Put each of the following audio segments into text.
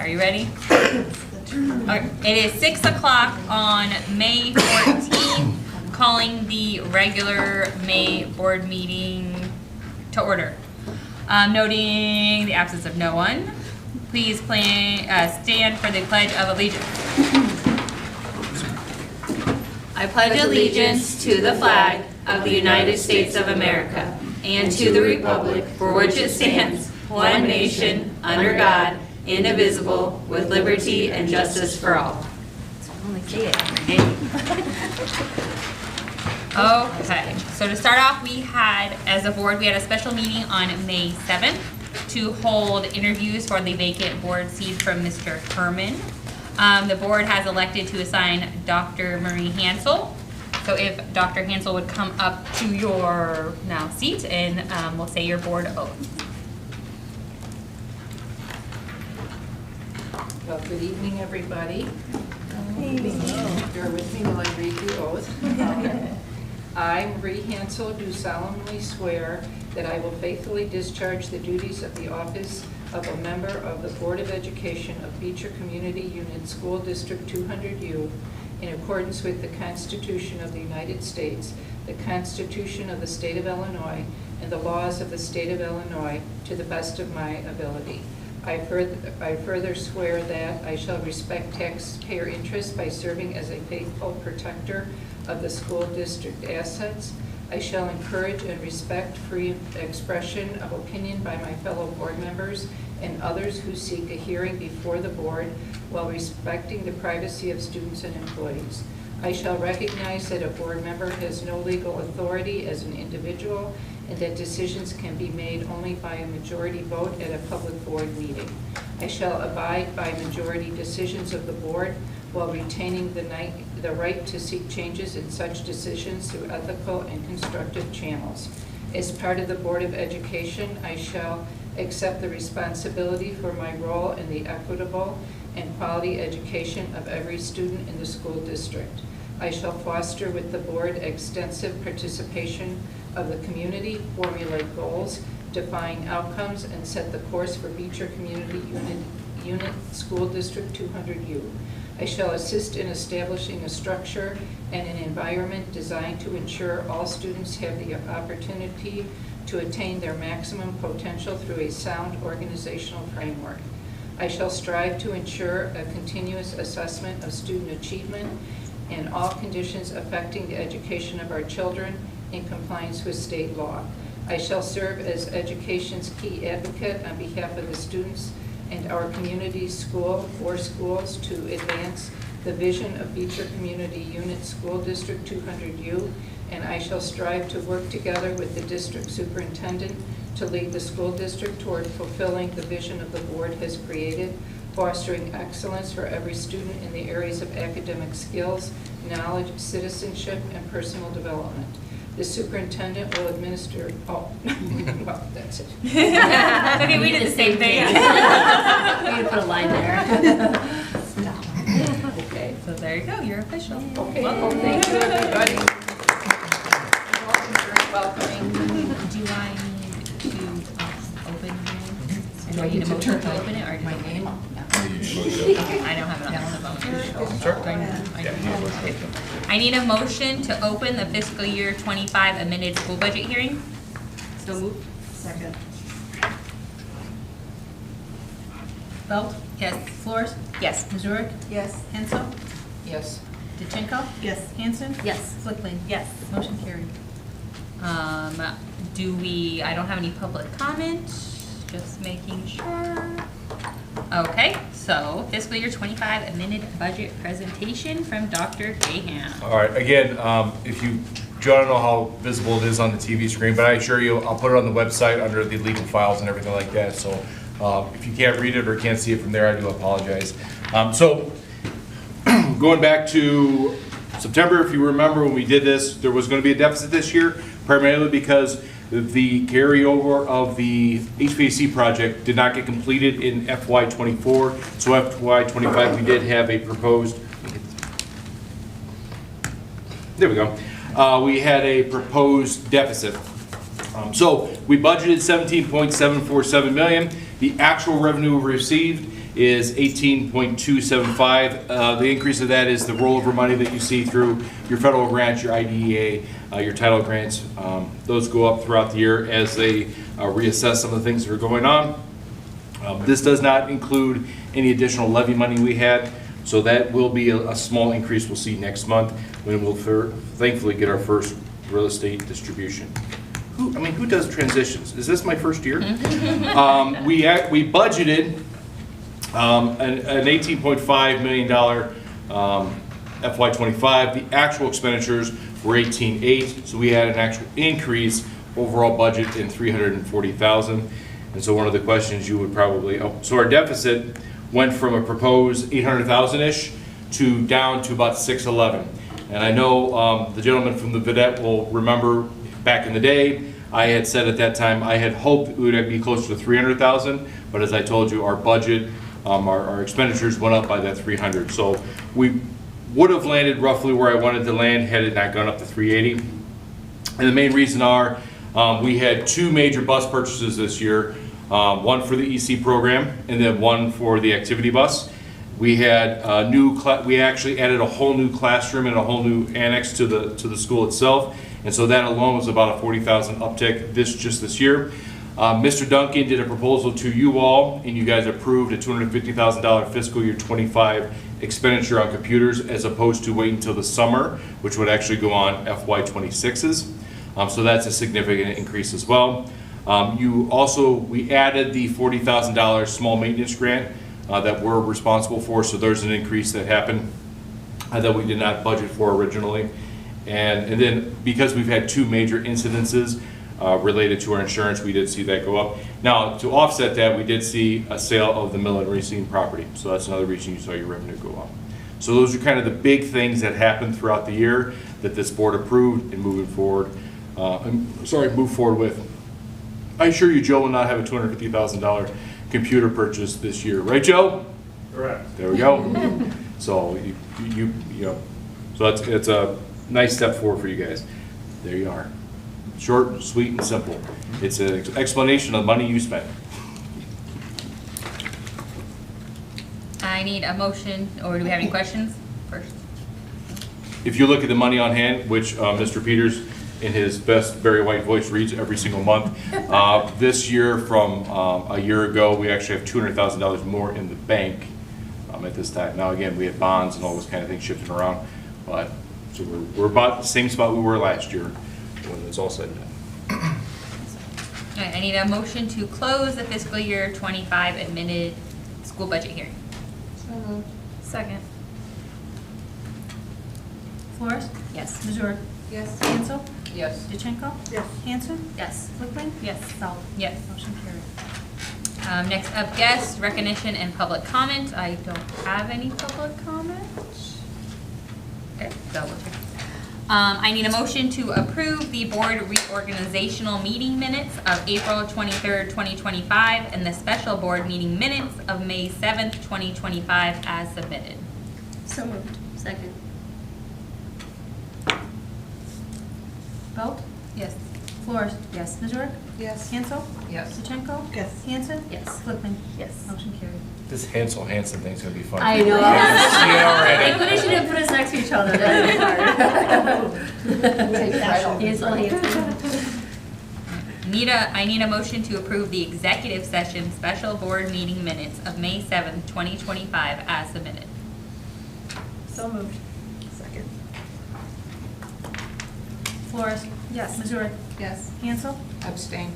Are you ready? Okay. It is 6 o'clock on May 14th, calling the regular May board meeting to order. Noting the absence of no one, please stand for the Pledge of Allegiance. I pledge allegiance to the flag of the United States of America and to the republic for which it stands, one nation, under God, indivisible, with liberty and justice for all. Only say it every day. Okay, so to start off, we had, as a board, we had a special meeting on May 7th to hold interviews for the vacant board seat from Mr. Herman. The board has elected to assign Dr. Marie Hansel. So if Dr. Hansel would come up to your now seat and we'll say your board oath. Well, good evening, everybody. Bear with me while I read the oath. I, Marie Hansel, do solemnly swear that I will faithfully discharge the duties of the office of a member of the Board of Education of Beecher Community Unit School District 200U in accordance with the Constitution of the United States, the Constitution of the State of Illinois, and the laws of the State of Illinois to the best of my ability. I further swear that I shall respect taxpayer interests by serving as a faithful protector of the school district assets. I shall encourage and respect free expression of opinion by my fellow board members and others who seek a hearing before the board while respecting the privacy of students and employees. I shall recognize that a board member has no legal authority as an individual and that decisions can be made only by a majority vote at a public board meeting. I shall abide by majority decisions of the board while retaining the right to seek changes in such decisions through ethical and constructive channels. As part of the Board of Education, I shall accept the responsibility for my role in the equitable and quality education of every student in the school district. I shall foster with the board extensive participation of the community, formulate goals, define outcomes, and set the course for Beecher Community Unit School District 200U. I shall assist in establishing a structure and an environment designed to ensure all students have the opportunity to attain their maximum potential through a sound organizational framework. I shall strive to ensure a continuous assessment of student achievement and all conditions affecting the education of our children in compliance with state law. I shall serve as education's key advocate on behalf of the students and our community's school or schools to advance the vision of Beecher Community Unit School District 200U, and I shall strive to work together with the district superintendent to lead the school district toward fulfilling the vision of the board has created, fostering excellence for every student in the areas of academic skills, knowledge, citizenship, and personal development. The superintendent will administer, well, that's it. Okay, we did the same thing. We need to put a line there. Okay. So there you go, you're official. Okay, Welcome. thank you, everybody. Very welcoming. Do I need to open here? Do I need a motion to open it, or my name? I don't have it on the phone. Sure. I need a motion to open the fiscal year 25 amended school budget hearing. So moved. Second. Belt? Yes. Flores? Yes. Missouri? Yes. Hensel? Yes. DeChenko? Yes. Hanson? Yes. Flickman? Yes. Motion carried. I don't have any public comment, just making sure. Okay, so fiscal year 25 amended budget presentation from Dr. Gahan. All right, again, if you, Joe, I don't know how visible it is on the TV screen, but I assure you, I'll put it on the website under the legal files and everything like that. So if you can't read it or can't see it from there, I do apologize. So going back to September, if you remember when we did this, there was going to be a deficit this year, primarily because the carryover of the HVAC project did not get completed in FY24. So FY25, we did have a proposed, there we go. We had a proposed deficit. So we budgeted $17.747 million. The actual revenue received is 18.275. The increase of that is the rollover money that you see through your federal grants, your IDEA, your title grants. Those go up throughout the year as they reassess some of the things that are going on. This does not include any additional levy money we had, so that will be a small increase we'll see next month when we'll thankfully get our first real estate distribution. Who does transitions? Is this my first year? We budgeted an $18.5 million FY25. The actual expenditures were $18.8, so we had an actual increase overall budget in $340,000. And so one of the questions you would probably, so our deficit went from a proposed 800,000-ish to down to about 611. And I know the gentleman from the Vidette will remember back in the day, I had said at that time I had hoped it would be closer to 300,000, but as I told you, our budget, our expenditures went up by that 300. So we would have landed roughly where I wanted to land had it not gone up to 380. And the main reason are we had two major bus purchases this year, one for the EC program and then one for the activity bus. We had we actually added a whole new classroom and a whole new annex to the school itself, and so that alone was about a 40,000 uptick just this year. Mr. Duncan did a proposal to you all, and you guys approved a $250,000 fiscal year 25 expenditure on computers, as opposed to waiting until the summer, which would actually go on FY26s. So that's a significant increase as well. We added the $40,000 small maintenance grant that we're responsible for, so there's an increase that happened that we did not budget for originally. And then because we've had two major incidences related to our insurance, we did see that go up. Now, to offset that, we did see a sale of the mill and Racine property, so that's another reason you saw your revenue go up. So those are kind of the big things that happened throughout the year that this board approved and move forward with. I assure you, Joe will not have a $250,000 computer purchase this year, right, Joe? Correct. There we go. So you know, so it's a nice step forward for you guys. There you are. Short, sweet, and simple. It's an explanation of money you spent. I need a motion, or do we have any questions first? If you look at the money on hand, which Mr. Peters, in his best very white voice, reads every single month, this year from a year ago, we actually have $200,000 more in the bank at this time. Now, again, we have bonds and all those kind of things shifting around, but so we're about the same spot we were last year when it's all said and done. All right, I need a motion to close the fiscal year 25 admitted school budget hearing. Second. Flores? Yes. Missouri? Yes. Hansel? Yes. DeChenko? Yes. Hanson? Yes. Flickman? Yes. Belt? Yes. Motion carried. Next up, guests, recognition, and public comment. I don't have any public comment. Okay, so I need a motion to approve the board reorganizational meeting minutes of April 23rd, 2025, and the special board meeting minutes of May 7th, 2025, as submitted. So moved. Second. Belt? Yes. Flores? Yes. Missouri? Yes. Hansel? Yes. DeChenko? Yes. Hanson? Yes. Flickman? Yes. Motion carried. This Hansel Hansen thing's gonna be fun. I know. See it already. I wish you didn't put us next to each other. That would be hard. Hansel, Hanson. I need a motion to approve the executive session special board meeting minutes of May 7th, 2025, as submitted. So moved. Second. Flores? Yes. Missouri? Yes. Hansel? Abstain.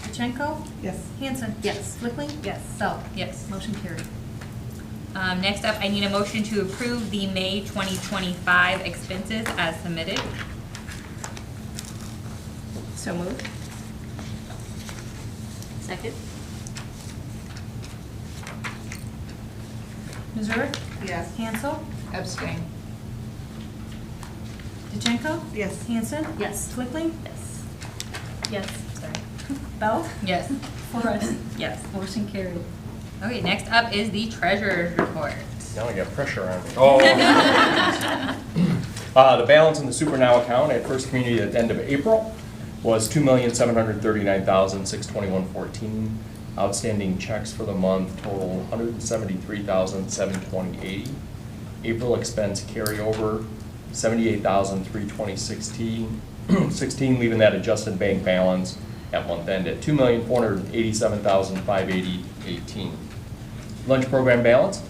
DeChenko? Yes. Hanson? Yes. Flickman? Yes. Belt? Yes. Motion carried. Next up, I need a motion to approve the May 2025 expenses as submitted. So moved. Second. Missouri? Yes. Hansel? Abstain. DeChenko? Yes. Hanson? Yes. Flickman? Yes. Yes. Sorry. Belt? Yes. Flores? Yes. Motion carried. Okay, next up is the treasurer's report. Now I got pressure on me. The balance in the Super Now account at First Community at the end of April was $2,739,621.14. Outstanding checks for the month total $173,720.80. April expense carryover $78,320.16, leaving that adjusted bank balance at month end at $2,487,580.18. Lunch program balance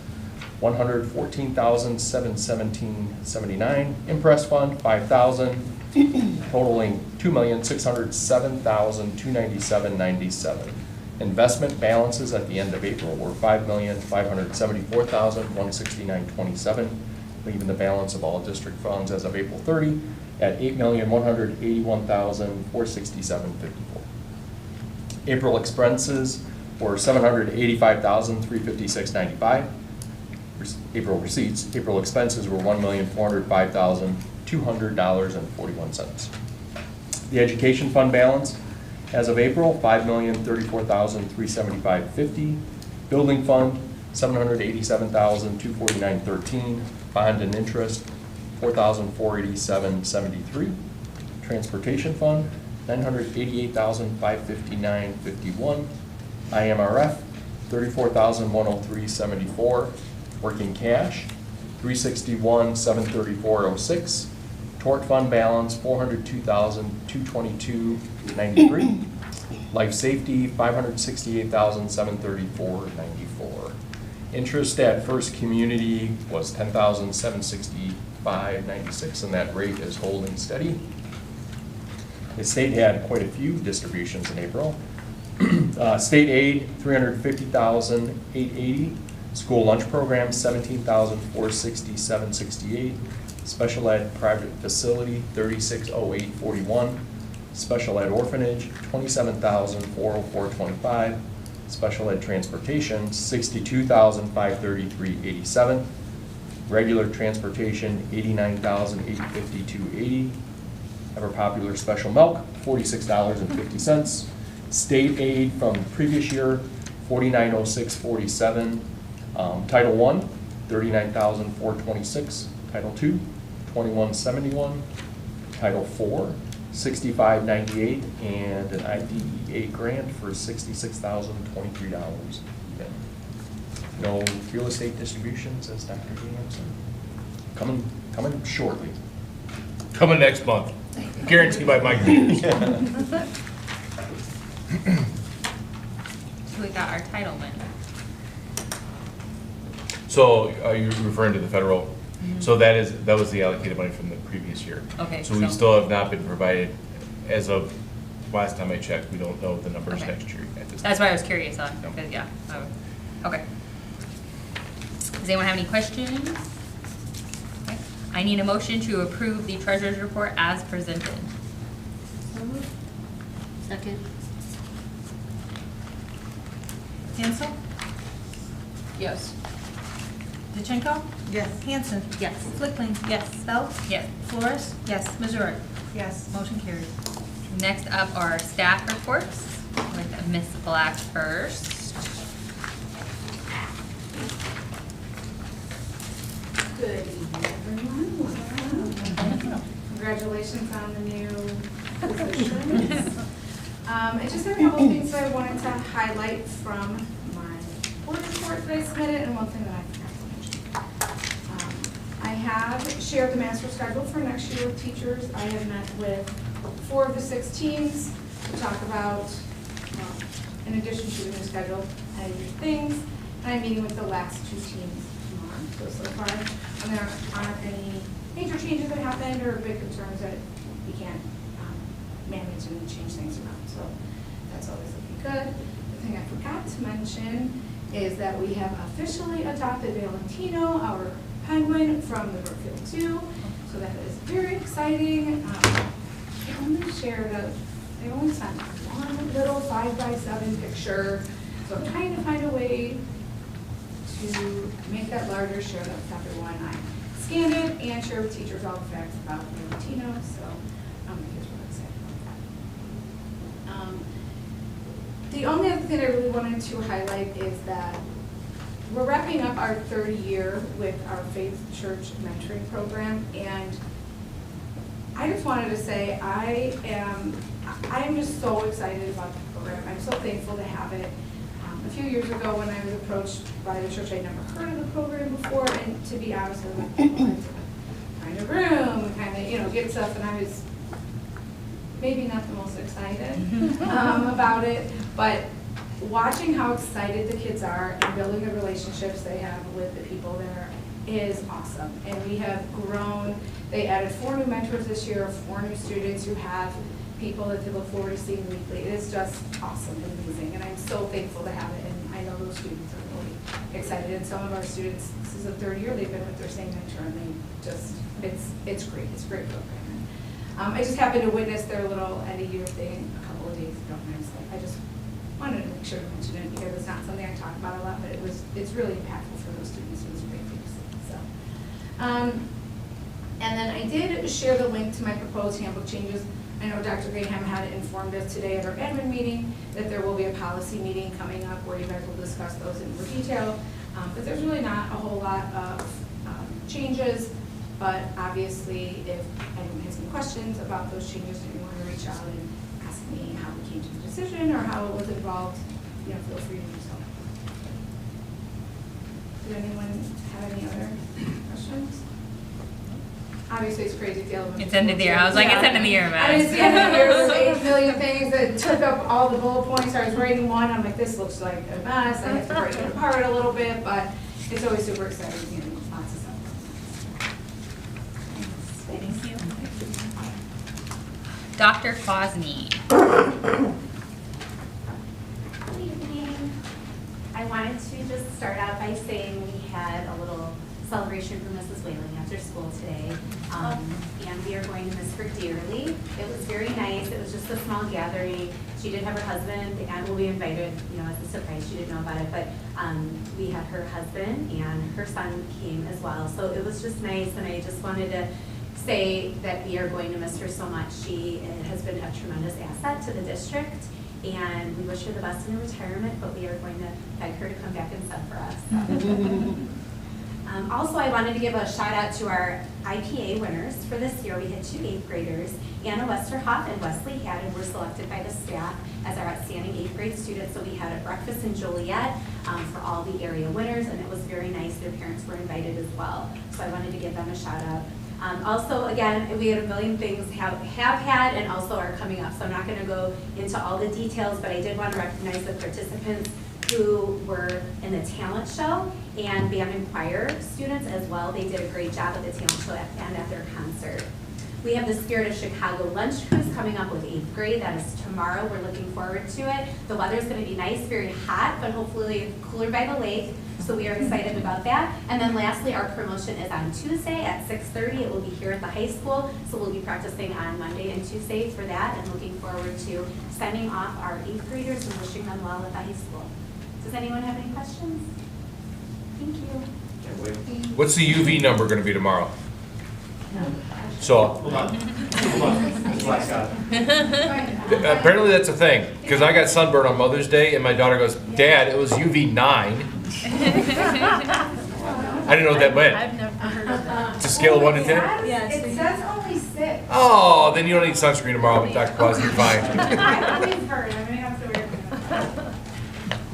$114,717.79. Impress fund $5,000, totaling $2,607,297.97. Investment balances at the end of April were $5,574,169.27, leaving the balance of all district funds as of April 30 at $8,181,467.54. April expenses were $785,356.95. April receipts, April expenses were $1,405,200.41. The education fund balance as of April, $5,034,375.50. Building fund, $787,249.13. Bond and interest, $4,487.73. Transportation fund, $988,559.51. IMRF, $34,103.74. Working cash, $361,734.06. Tort fund balance, $402,222.93. Life safety, $568,734.94. Interest at First Community was $10,765.96, and that rate is holding steady. The state had quite a few distributions in April. State aid, $350,880. School lunch program, $17,467.68. Special ed private facility, $36,0841. Special ed orphanage, $27,404.25. Special ed transportation, $62,533.87. Regular transportation, $89,852.80. Ever popular special milk, $46.50. State aid from the previous year, $49,0647. Title I, $39,426. Title II, $2171. Title IV, $6598, and an IDEA grant for $66,023. No real estate distributions, as Dr. James said. Coming shortly. Coming next month. Guaranteed by Mike Beecher. So we got our title win. So are you referring to the federal? So that was the allocated money from the previous year. Okay, So we so- still have not been provided, as of last time I checked, we don't know the numbers Okay. next year at this time. That's why I was curious on, No. because, yeah, okay. Does anyone have any questions? Okay. I need a motion to approve the treasurer's report as presented. Second. Hansel, Yes. DeChenko, Yes. Hanson, Yes. Flickman. Yes. Belt. Yes. Flores. Yes. Missouri. Yes. Motion carried. Next up are staff reports, with Miss Black first. Good evening, everyone. Congratulations on the new positions. I just have a couple things that I wanted to highlight from my board report that I submitted, and one thing that I forgot to mention. I have shared the master schedule for next year with teachers. I have met with 4 of the 6 teams to talk about, in addition to the new schedule, any new things. And I'm meeting with the last 2 teams tomorrow. So far, there aren't any major changes that happened or big concerns that we can't manage and change things around. So that's always looking good. The thing I forgot to mention is that we have officially adopted Valentino, our penguin, from the Brookfield Zoo. So that is very exciting. They only sent one little 5x7 picture. So I'm trying to find a way to make that larger, share that with everyone. I scanned it and shared with teachers all the facts about Valentino. So here's what I'm saying about that. The only other thing I really wanted to highlight is that we're wrapping up our 3rd year with our Faith Church Mentoring Program, and I just wanted to say I am just so excited about the program. I'm so thankful to have it. A few years ago, when I was approached by the church, I'd never heard of the program before, and to be honest, I was like, find a room, and kind of, get stuff, and I was maybe not the most excited about it, but watching how excited the kids are and building the relationships they have with the people there is awesome. And we have grown. They added 4 new mentors this year, 4 new students who have people that they look forward to seeing weekly. It is just awesome and amazing, and I'm so thankful to have it, and I know those students are really excited. And some of our students, this is the 3rd year they've been with their same mentor, and they just, it's great. It's a great program. I just happened to witness their little end-of-year thing a couple of days ago, and I just wanted to make sure to mention it because it's not something I talk about a lot, but it's really impactful for those students. It was a great thing to see. So, and then I did share the link to my proposed handbook changes. I know Dr. Graham had informed us today at our admin meeting that there will be a policy meeting coming up where you guys will discuss those in more detail. But there's really not a whole lot of changes. But obviously, if anyone has any questions about those changes and you want to reach out and ask me how we came to the decision or how it was involved, feel free to do so. Did anyone have any other questions? Obviously, it's crazy feeling. It's end of the year. I was like, it's end of the year, man. I mean, it's the end of the year. There's 8 million things that took up all the bullet points. I was writing one. I'm like, this looks like a mess. I have to break it apart a little bit, but it's always super exciting. Lots of stuff. Thank you. Dr. Fosney. Good evening. I wanted to just start out by saying we had a little celebration for Mrs. Whaling after school today, and we are going to miss her dearly. It was very nice. It was just a small gathering. She did have her husband, and will be invited, as a surprise. She didn't know about it, but we had her husband and her son came as well. So it was just nice, and I just wanted to say that we are going to miss her so much. She has been a tremendous asset to the district, and we wish her the best in her retirement, but we are going to beg her to come back and sub for us. Also, I wanted to give a shout out to our IPA winners for this year. We had 2 8th graders, Anna Westerhoff and Wesley Haddon were selected by the staff as our outstanding 8th grade students. So we had a breakfast in Joliet for all the area winners, and it was very nice. Their parents were invited as well. So I wanted to give them a shout out. Also, again, we had a million things have had and also are coming up. So I'm not going to go into all the details, but I did want to recognize the participants who were in the talent show and band and choir students as well. They did a great job at the talent show and at their concert. We have the Spirit of Chicago lunch cruise coming up with 8th grade. That is tomorrow. We're looking forward to it. The weather's going to be nice, very hot, but hopefully cooler by the lake. So we are excited about that. And then lastly, our promotion is on Tuesday at 6:30. It will be here at the high school. So we'll be practicing on Monday and Tuesday for that, and looking forward to sending off our 8th graders and wishing them well at the high school. Does anyone have any questions? Thank you. What's the UV number going to be tomorrow? So, apparently that's a thing, because I got sunburned on Mother's Day, and my daughter goes, Dad, it was UV 9. I didn't know what that meant. I've never heard of that. It's a scale of 1 to 10? Yeah, It says only 6. Oh, then you don't need sunscreen tomorrow, Dr. Claus, you're fine. I've always heard. I'm going to have to wear it.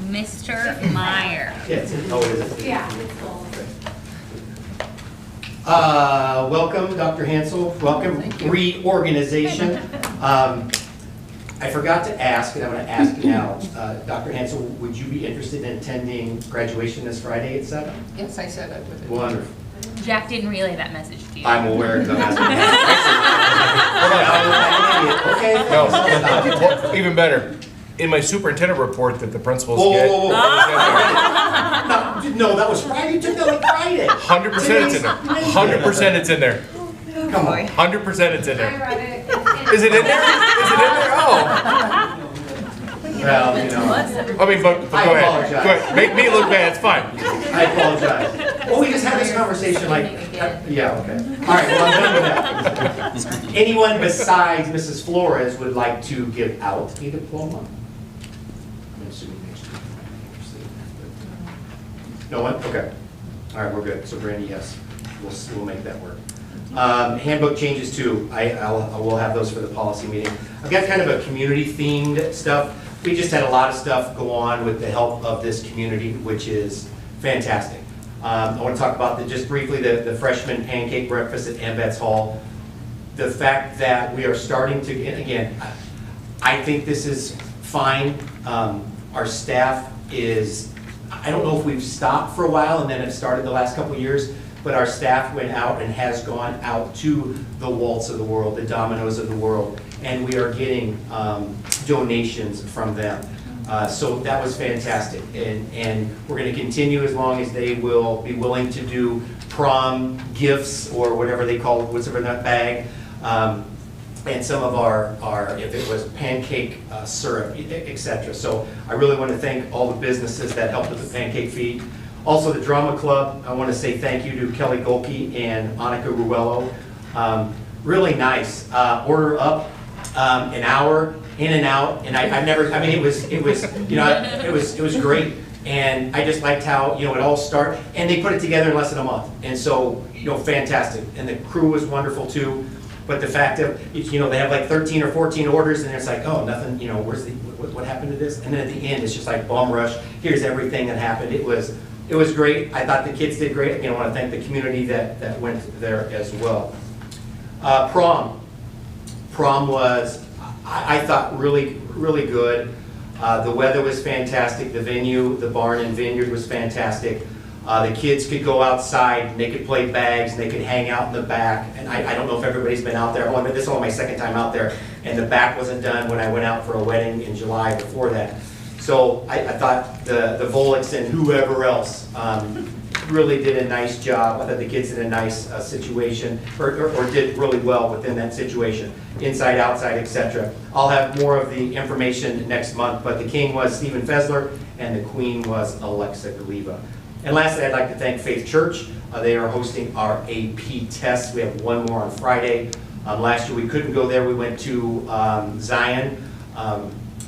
Mr. Meyer. Yes, oh, is it? Yeah, it's cool. Welcome, Dr. Hansel. Welcome, reorganization. I forgot to ask, and I'm going to ask now. Dr. Hansel, would you be interested in attending graduation this Friday at 7? Yes, I said I would. Wonderful. Jack didn't relay that message to you. I'm aware of that. Okay. No, well, even better, in my superintendent report that the principals Whoa, get. whoa, whoa. No, that was Friday. You took that like Friday. 100% it's in there. 100% it's in there. Come on. 100% it's in I there. read it. Is it in there? Is it in there? Oh. Well, you know, I mean, but go I ahead. apologize. Go ahead. Make me look bad. It's fine. I apologize. Well, we just had this conversation like, yeah, okay. All right, well, I'm done with that. Anyone besides Mrs. Flores would like to give out a diploma? I'm assuming next year. No one? Okay. All right, we're good. So Brandy, yes, we'll make that work. Handbook changes too. I will have those for the policy meeting. I've got kind of a community themed stuff. we just had a lot of stuff go on with the help of this community, which is fantastic. I want to talk about just briefly the freshman pancake breakfast at Ambets Hall. The fact that we are starting to, again, I think this is fine. Our staff is, I don't know if we've stopped for a while and then have started the last couple of years, but our staff went out and has gone out to the Waltz of the world, the Domino's of the world, and we are getting donations from them. So that was fantastic, and we're going to continue as long as they will be willing to do prom gifts or whatever they call it, whatever in that bag, and some of our if it was pancake syrup, etc. So I really want to thank all the businesses that helped with the pancake feed. Also the drama club, I want to say thank you to Kelly Golke and Annika Ruello. Really nice. Order up, an hour, in and out, and it was great. And I just liked how, it all started, and they put it together in less than a month. And so, fantastic. And the crew was wonderful too. But the fact of, they have like 13 or 14 orders, and it's like, oh, nothing, what happened to this? And then at the end, it's just like bomb rush. Here's everything that happened. It was great. I thought the kids did great. Again, I want to thank the community that went there as well. Prom. Prom was, I thought, really, really good. The weather was fantastic. The venue, the barn and vineyard, was fantastic. The kids could go outside, and they could play bags, and they could hang out in the back. And I don't know if everybody's been out there. This is only my second time out there, and the back wasn't done when I went out for a wedding in July before that. So I thought the Voleks and whoever else really did a nice job. I thought the kids did a nice situation, or did really well within that situation, inside, outside, etc. I'll have more of the information next month, but the king was Stephen Fessler, and the queen was Alexa Galiva. And lastly, I'd like to thank Faith Church. They are hosting our AP test. We have one more on Friday. Last year we couldn't go there. We went to Zion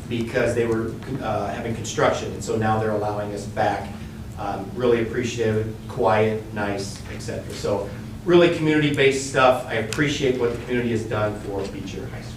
because they were having construction, and so now they're allowing us back. Really appreciative, quiet, nice, etc. So really community-based stuff. I appreciate what the community has done for Beecher High School.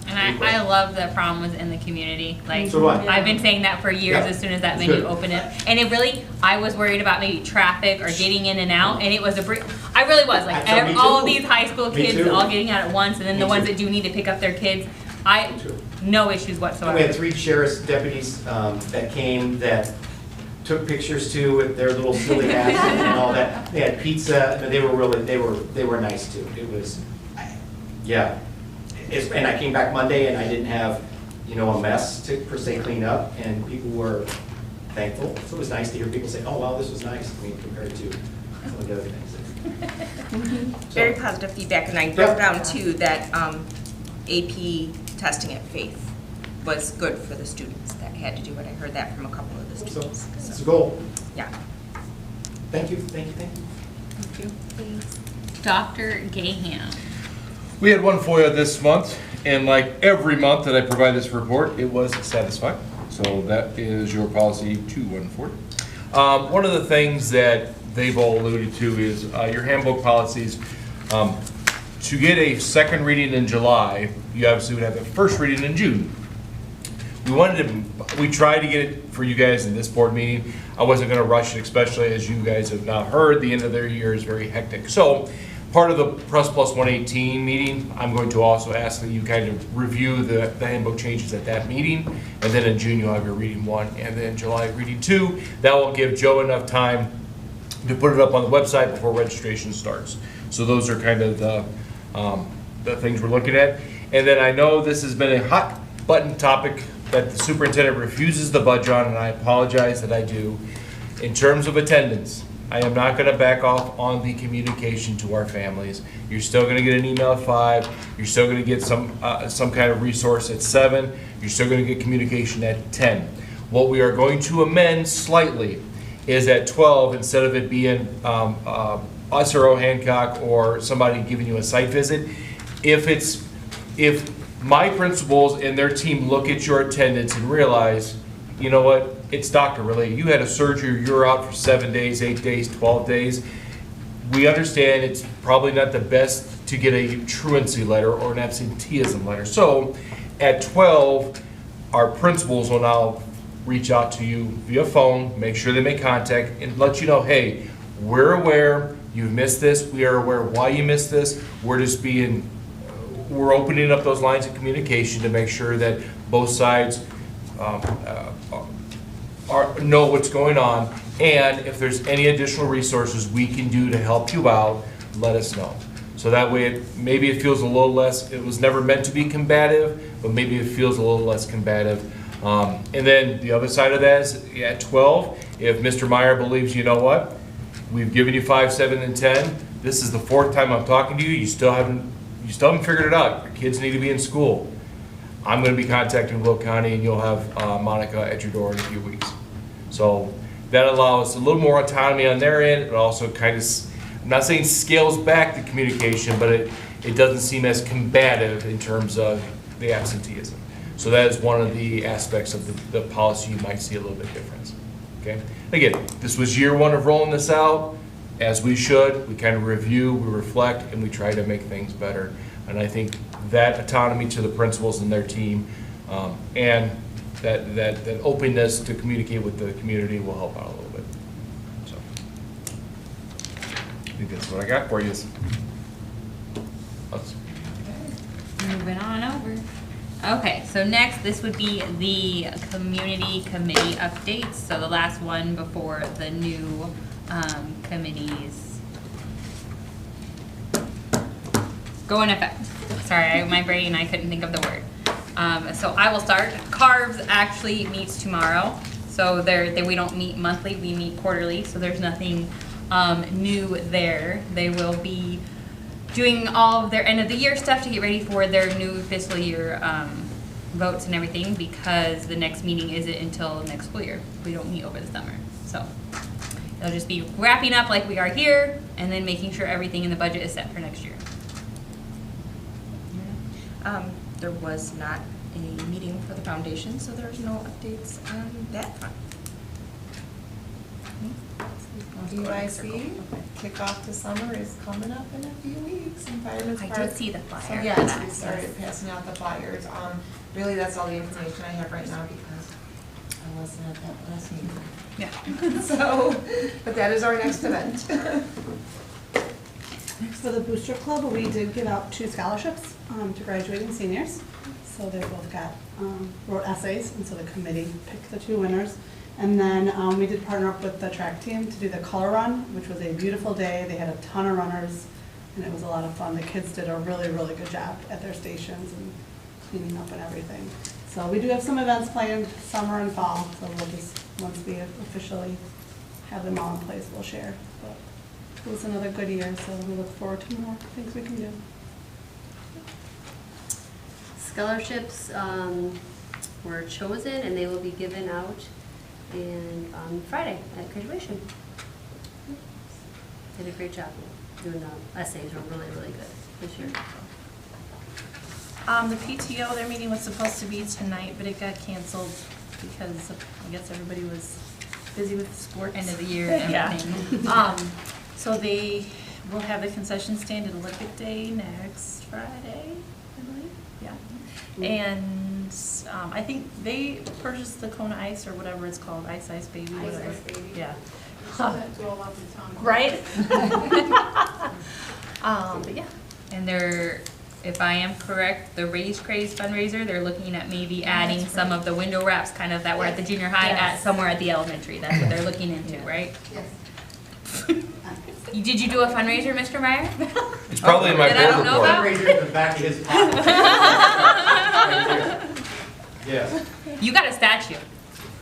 And I love that prom was in the community. Like, So do I. I've been saying that for years. Yeah. As soon as that It's venue good. opened it, and it really, I was worried about maybe traffic or getting in and out, and it was I really was like Me all of too. these high school Me kids too. all getting out at once, and then Me the ones too. that do need to pick up their kids. Me too. No issues And whatsoever. we had 3 sheriff's deputies that came that took pictures too with their little silly hats and all that. They had pizza. I mean, they were nice too. It was, yeah. And I came back Monday and I didn't have, a mess to per se clean up, and people were thankful. So it was nice to hear people say, "Oh wow, this was nice." I mean, compared to some of the other things. Very positive feedback, and I wrote down too that AP testing at Faith was good for the students that had to do it. I heard that from a couple of the So students. it's a goal. Yeah. Thank you. Thank you. Dr. Gaham. We had one FOIA this month, and like every month that I provide this report, it was satisfied. So that is your policy 214. One of the things that they've all alluded to is your handbook policies. To get a second reading in July, you obviously would have a first reading in June. We tried to get it for you guys in this board meeting. I wasn't going to rush it, especially as you guys have now heard, the end of their year is very hectic. So part of the Press Plus 118 meeting, I'm going to also ask that you kind of review the handbook changes at that meeting, and then in June you'll have your reading 1, and then July reading 2. That will give Joe enough time to put it up on the website before registration starts. So those are kind of the things we're looking at. And then I know this has been a hot button topic that the superintendent refuses to budge on, and I apologize that I do. In terms of attendance, I am not going to back off on the communication to our families. You're still going to get an email at 5. You're still going to get some kind of resource at 7. You're still going to get communication at 10. What we are going to amend slightly is at 12, instead of it being us or O. Hancock or somebody giving you a site visit, if my principals and their team look at your attendance and realize, you know what, it's doctor related. You had a surgery, you're out for 7 days, 8 days, 12 days. We understand it's probably not the best to get a truancy letter or an absenteeism letter. So at 12, our principals will now reach out to you via phone, make sure they make contact, and let you know, hey, we're aware you've missed this, we are aware why you missed this, we're opening up those lines of communication to make sure that both sides know what's going on, and if there's any additional resources we can do to help you out, let us know. So that way, maybe it feels a little less, it was never meant to be combative, but maybe it feels a little less combative. And then the other side of that is at 12, if Mr. Meyer believes, you know what, we've given you 5, 7, and 10, this is the 4th time I'm talking to you, you still haven't figured it out, your kids need to be in school. I'm gonna be contacting Will County, and you'll have Monica at your door in a few weeks. So that allows a little more autonomy on their end. It also kind of, I'm not saying scales back the communication, but it doesn't seem as combative in terms of the absenteeism. So that is one of the aspects of the policy you might see a little bit difference. Okay. Again, this was year 1 of rolling this out, as we should. We kind of review, we reflect, and we try to make things better. And I think that autonomy to the principals and their team, and that openness to communicate with the community will help out a little bit. So, I think that's what I got for you. Moving on over. Okay, so next, this would be the community committee updates. So the last one before the new committees go in effect. Sorry, my brain, I couldn't think of the word. So I will start. CARVS actually meets tomorrow. So we don't meet monthly, we meet quarterly. So there's nothing new there. They will be doing all of their end of the year stuff to get ready for their new fiscal year votes and everything, because the next meeting isn't until next school year. We don't meet over the summer. So they'll just be wrapping up like we are here, and then making sure everything in the budget is set for next year. There was not a meeting for the foundation, so there's no updates on that front. BYC kickoff to summer is coming up in a few weeks in Fireman's Park. I did see the flyer. So yes, we started passing out the flyers. Really, that's all the information I have right now because I wasn't at that last meeting. Yeah. So, but that is our next event. For the Booster Club, we did give out 2 scholarships to graduating seniors. So they both wrote essays, and so the committee picked the 2 winners. And then we did partner up with the track team to do the color run, which was a beautiful day. They had a ton of runners, and it was a lot of fun. The kids did a really, really good job at their stations and cleaning up and everything. So we do have some events planned, summer and fall. So we'll just, once we officially have them all in place, we'll share. But it was another good year, so we look forward to more things we can do. Scholarships were chosen, and they will be given out on Friday at graduation. Did a great job doing the essays. Were really, really good this year. The PTO, their meeting was supposed to be tonight, but it got canceled because I guess everybody was busy with sports. End of the year and everything. Yeah. So they will have the concession stand at Olympic Day next Friday, I believe. Yeah. And I think they purchased the Kona Ice or whatever it's called, Ice Baby, whatever. Ice Baby. Yeah. To all of the town. Right? But yeah. And they're, if I am correct, the Raise Craze fundraiser, they're looking at maybe adding some of the window wraps kind of that were at the junior high at somewhere at the elementary. That's what they're looking into, right? Yes. Did you do a fundraiser, Mr. Meyer? It's probably in my That I don't board know report. about? Fundraiser in the back of his pocket. Right there. Yes. You got a statue.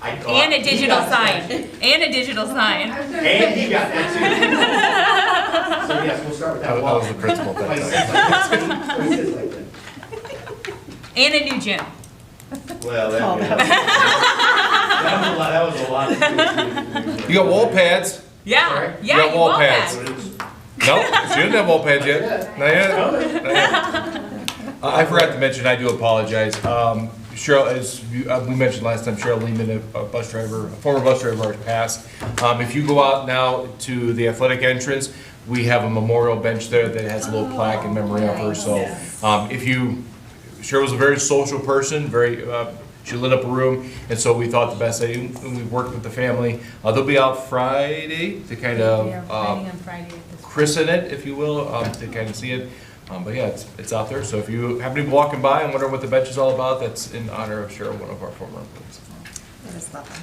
And And a digital sign. And a digigital sign. And he got that too. So yes, we'll start with that That wall. was the principal thing. 26 like that. And a new gym. Well, that was a lot. You got wall pads? Yeah, Sorry? yeah, You got you wall want pads. that. No, she didn't have wall pads yet. Not yet. Not yet. I forgot to mention, I do apologize. Cheryl, as we mentioned last time, Cheryl Lehman, a bus driver, a former bus driver of ours, passed. If you go out now to the athletic entrance, we have a memorial bench there that has a little plaque in memory of her. So if you, Cheryl was a very social person, very, she lit up a room, and so we thought the best idea, and we worked with the family. They'll be out Friday to kind They are of planning on Friday at this. christen it, if you will, to kind of see it. But yeah, it's out there, so if you happen to be walking by and wonder what the bench is all about, that's in honor of Cheryl, one of our former employees. That is lovely.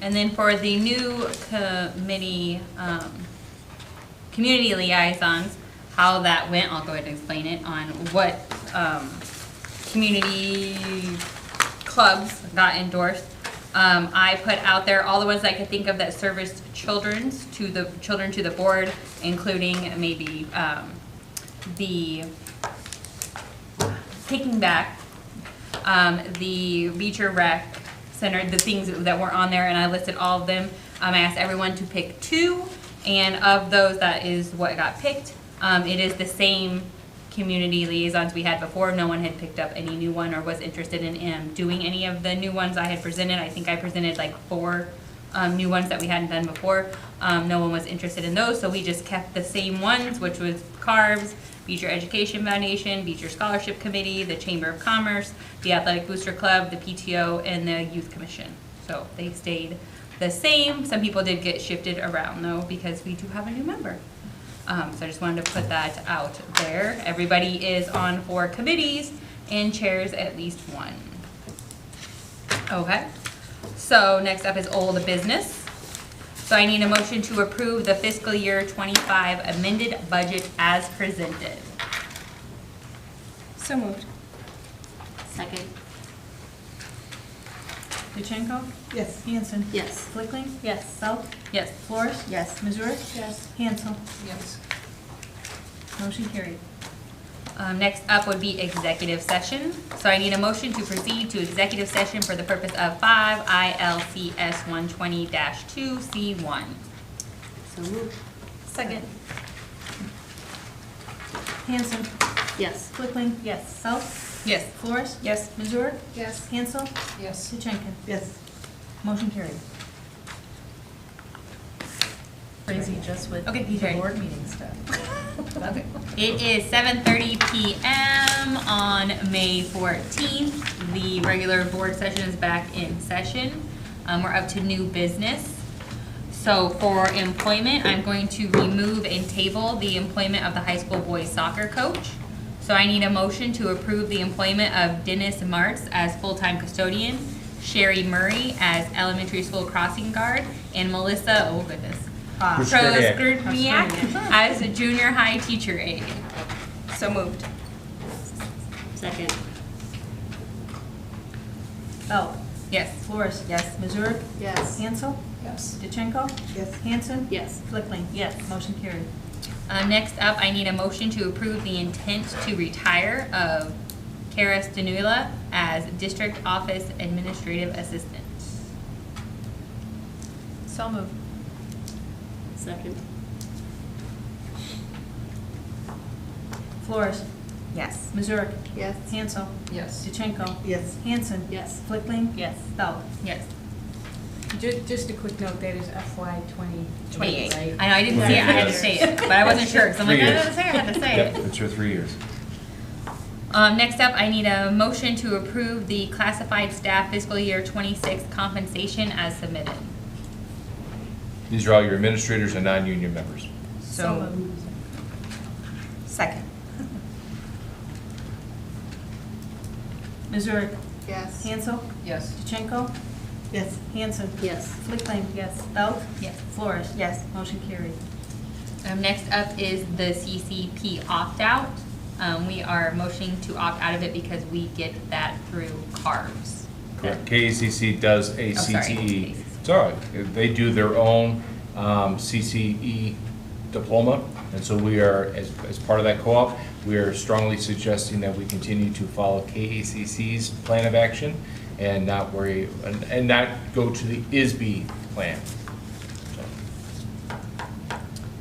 And then for the new committee, community liaisons, how that went, I'll go ahead and explain it on what, community clubs got endorsed. I put out there all the ones I could think of that serviced children to the board, including maybe, the Taking Back, the Beecher Rec Center, the things that were on there, and I listed all of them. I asked everyone to pick 2, and of those, that is what got picked. It is the same community liaisons we had before. No one had picked up any new one or was interested in doing any of the new ones I had presented. I think I presented like 4 new ones that we hadn't done before. No one was interested in those, so we just kept the same ones, which was CARBS, Beecher Education Foundation, Beecher Scholarship Committee, the Chamber of Commerce, the Athletic Booster Club, the PTO, and the Youth Commission. So they stayed the same. Some people did get shifted around though, because we do have a new member. So I just wanted to put that out there. Everybody is on 4 committees and chairs at least 1. Okay, so next up is old business. So I need a motion to approve the fiscal year 25 amended budget as presented. So moved. Second. DeChenko? Yes. Hanson? Yes. Flickling? Yes. Belt? Yes. Flores? Yes. Missouri? Yes. Hansel? Yes. Motion carried. Next up would be executive session. So I need a motion to proceed to executive session for the purpose of 5 ILCS 120-2C1. So moved. Second. Hanson? Yes. Flickling? Yes. Belt? Yes. Flores? Yes. Missouri? Yes. Hansel? Yes. DeChenko? Yes. Motion carried. Crazy just with Okay, the carried. board meeting stuff. Okay. It is 7:30 PM on May 14th. The regular board session is back in session. We're up to new business. So for employment, I'm going to remove and table the employment of the high school boys soccer coach. So I need a motion to approve the employment of Dennis Martz as full-time custodian, Sherry Murray as elementary school crossing guard, and Melissa, oh goodness, Proskrniak as a junior high teacher aide. So moved. Second. Belt? Yes. Flores? Yes. Missouri? Yes. Hansel? Yes. DeChenko? Yes. Hanson? Yes. Flickling? Yes. Motion carried. Next up, I need a motion to approve the intent to retire of Kara Stanula as district office administrative assistant. So moved. Second. Flores? Yes. Missouri? Yes. Hansel? Yes. DeChenko? Yes. Hanson? Yes. Flickling? Yes. Belt? Yes. Just a quick note, that is FY 28. right? I know, I didn't see it, I had to say it, but I wasn't sure, because I'm like, 3 I years. didn't say, I had to say Yep, it. it's for 3 years. Next up, I need a motion to approve the classified staff fiscal year 26 compensation as submitted. These are all your administrators and non-union members. So moved. Second. Missouri? Yes. Hansel? Yes. DeChenko? Yes. Hanson? Yes. Flickling? Yes. Belt? Yes. Flores? Yes. Motion carried. Next up is the CCP opt-out. We are motioning to opt out of it because we get that through CARBS. Correct. KACC does a Oh, sorry. CTE. It's all right. They do their own CCE diploma. And so we are, as part of that co-op, we are strongly suggesting that we continue to follow KACC's plan of action and not worry, and not go to the ISB plan. So,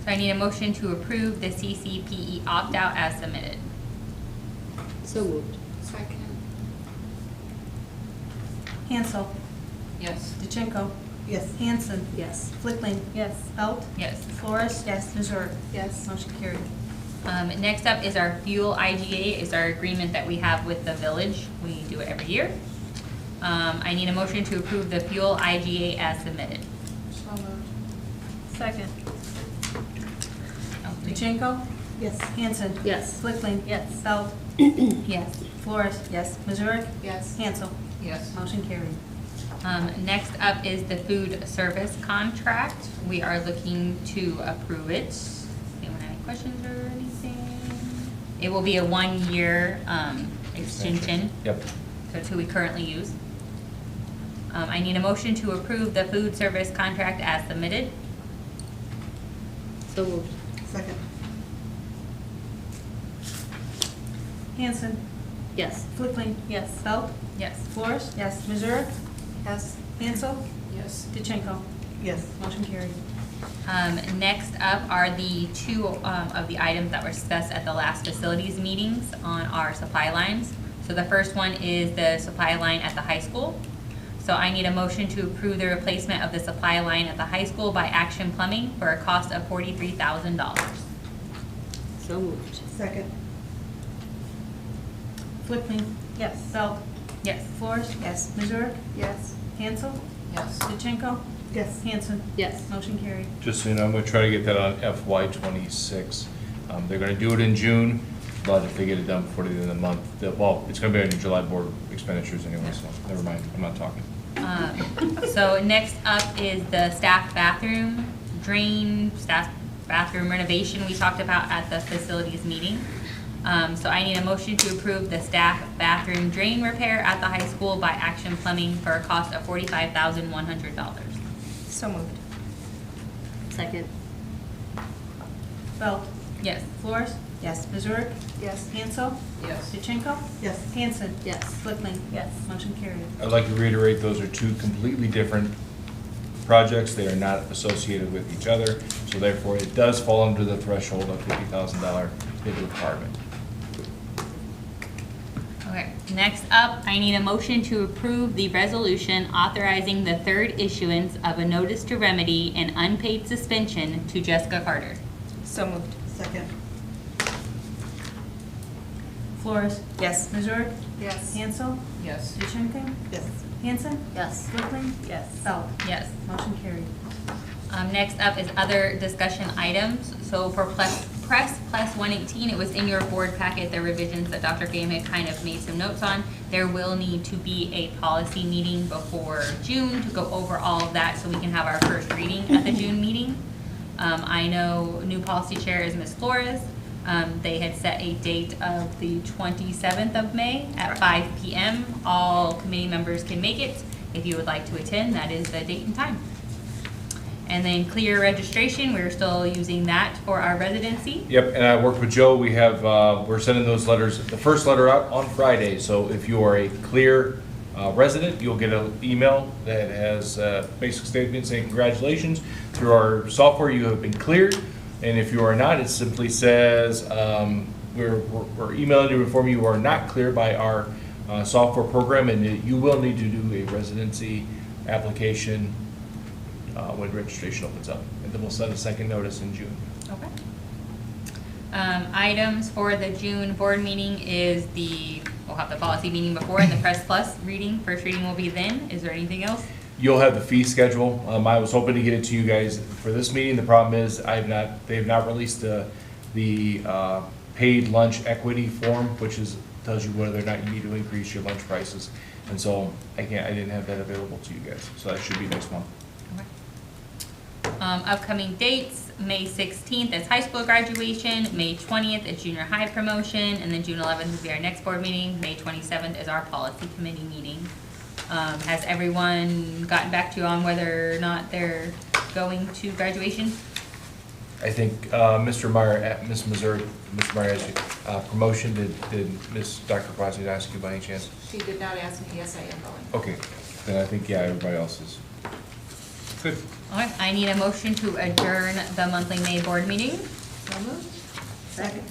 So I need a motion to approve the CCPE opt-out as submitted. So moved. Second. Hansel? Yes. DeChenko? Yes. Hanson? Yes. Flickling? Yes. Belt? Yes. Flores? Yes. Missouri? Yes. Motion carried. Next up is our fuel IGA, is our agreement that we have with the village. We do it every year. I need a motion to approve the fuel IGA as submitted. So moved. Second. Oh, please. Pachinko? Yes. Hanson? Yes. Flickling? Yes. Belt? Yes. Flores? Yes. Missouri? Yes. Hansel? Yes. Motion carried. Next up is the food service contract. We are looking to approve it. Anyone have any questions or anything? It will be a 1-year extension. Yep. So it's who we currently use. I need a motion to approve the food service contract as submitted. So moved. Second. Hanson? Yes. Flickling? Yes. Belt? Yes. Flores? Yes. Missouri? Yes. Hansel? Yes. Pachinko? Yes. Motion carried. Next up are the two of the items that were discussed at the last facilities meetings on our supply lines. So the first one is the supply line at the high school. So I need a motion to approve the replacement of the supply line at the high school by Action Plumbing for a cost of $43,000. So moved. Second. Flickling? Yes. Belt? Yes. Flores? Yes. Missouri? Yes. Hansel? Yes. Pachinko? Yes. Hanson? Yes. Motion carried. Just so you know, I'm gonna try to get that on FY '26. They're gonna do it in June, but if they get it done before the end of the month, well, it's gonna be on your July board expenditures anyway, so never mind, I'm not talking. So next up is the staff bathroom renovation we talked about at the facilities meeting. So I need a motion to approve the staff bathroom drain repair at the high school by Action Plumbing for a cost of $45,100. So moved. Second. Belt? Yes. Flores? Yes. Missouri? Yes. Hansel? Yes. Pachinko? Yes. Hanson? Yes. Flickling? Yes. Motion carried. I'd like to reiterate, those are two completely different projects. They are not associated with each other, so therefore it does fall under the threshold of $50,000 bid requirement. Okay, next up, I need a motion to approve the resolution authorizing the third issuance of a notice to remedy an unpaid suspension to Jessica Carter. So moved. Second. Flores? Yes. Missouri? Yes. Hansel? Yes. Pachinko? Yes. Hanson? Yes. Flickling? Yes. Belt? Yes. Motion carried. Next up is other discussion items. So for Press Plus 118, it was in your board packet, the revisions that Dr. Game had kind of made some notes on. There will need to be a policy meeting before June to go over all of that so we can have our first reading at the June meeting. I know new policy chair is Ms. Flores. They had set a date of the 27th of May at 5 p.m. All committee members can make it. If you would like to attend, that is the date and time. And then clear registration, we're still using that for our residency. Yep, and I worked with Joe, we have, we're sending those letters, the first letter out on Friday, so if you are a clear resident, you'll get an email that has a basic statement saying congratulations, through our software you have been cleared, and if you are not, it simply says, we're emailing to inform you are not cleared by our software program, and you will need to do a residency application when registration opens up, and then we'll send a second notice in June. Okay. Items for the June board meeting is we'll have the policy meeting before and the Press Plus reading. First reading will be then. Is there anything else? You'll have the fee schedule. I was hoping to get it to you guys for this meeting. The problem is they have not released the paid lunch equity form, which tells you whether or not you need to increase your lunch prices. And so I didn't have that available to you guys. So that should be next month. Okay. Upcoming dates, May 16th is high school graduation, May 20th is junior high promotion, and then June 11th will be our next board meeting. May 27th is our policy committee meeting. Has everyone gotten back to you on whether or not they're going to graduation? I think Mr. Meyer, Ms. Missouri, Mr. Meyer has a promotion. Did Ms. Dr. Quasi ask you by any chance? She did not ask me, yes, I am going. Okay, then I think, yeah, everybody else is good. All right, I need a motion to adjourn the monthly May board meeting. So moved. Second.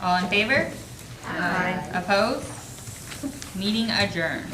All in favor? Aye. Opposed? Meeting adjourned.